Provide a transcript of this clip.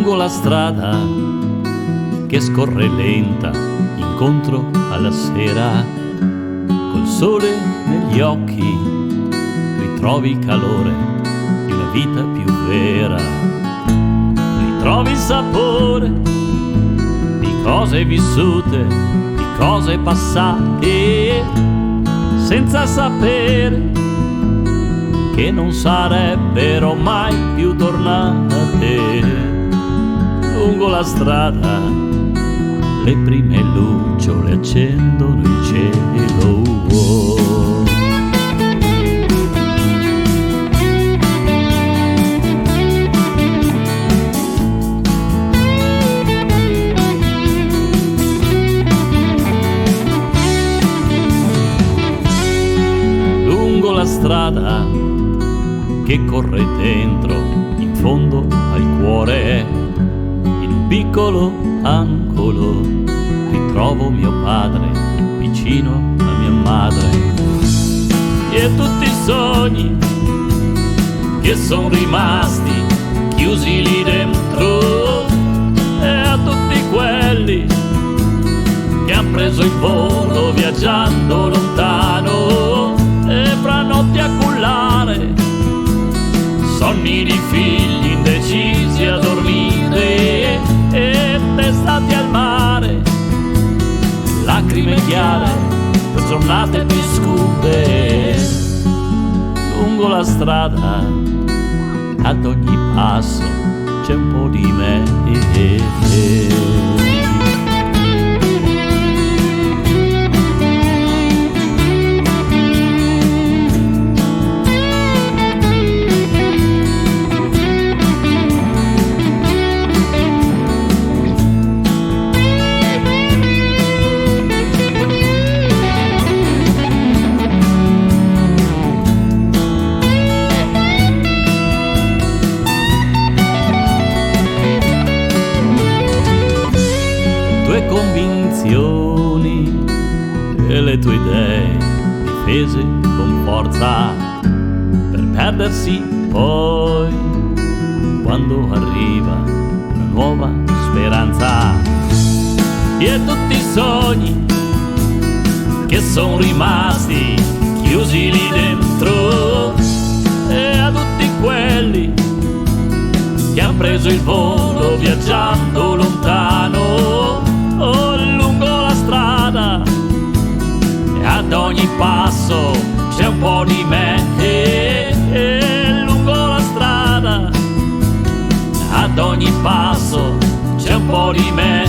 lungo la strada che scorre lenta incontro alla sera, col sole negli occhi ritrovi il calore di una vita più vera, ritrovi il sapore di cose vissute, di cose passate, senza sapere che non sarebbero mai più tornate. Lungo la strada le prime lucciole accendono il cielo. Lungo la strada che corre dentro, in fondo al cuore, in un piccolo angolo ritrovo mio padre, vicino a mia madre, e tutti i sogni che sono rimasti chiusi lì dentro, e a tutti quelli che han preso il volo viaggiando lontano, e fra notti a cullare sonni di figli indecisi a dormire, e testate al mare, lacrime chiare per giornate più scure. Lungo la strada ad ogni passo c'è un po' di me. Convinzioni e le tue idee difese con forza, per perdersi poi quando arriva una nuova speranza, e tutti i sogni che sono rimasti chiusi lì dentro, e a tutti quelli che han preso il volo viaggiando lontano. Oh, lungo la strada e ad ogni passo c'è un po' di me, lungo la strada ad ogni passo c'è un po' di me,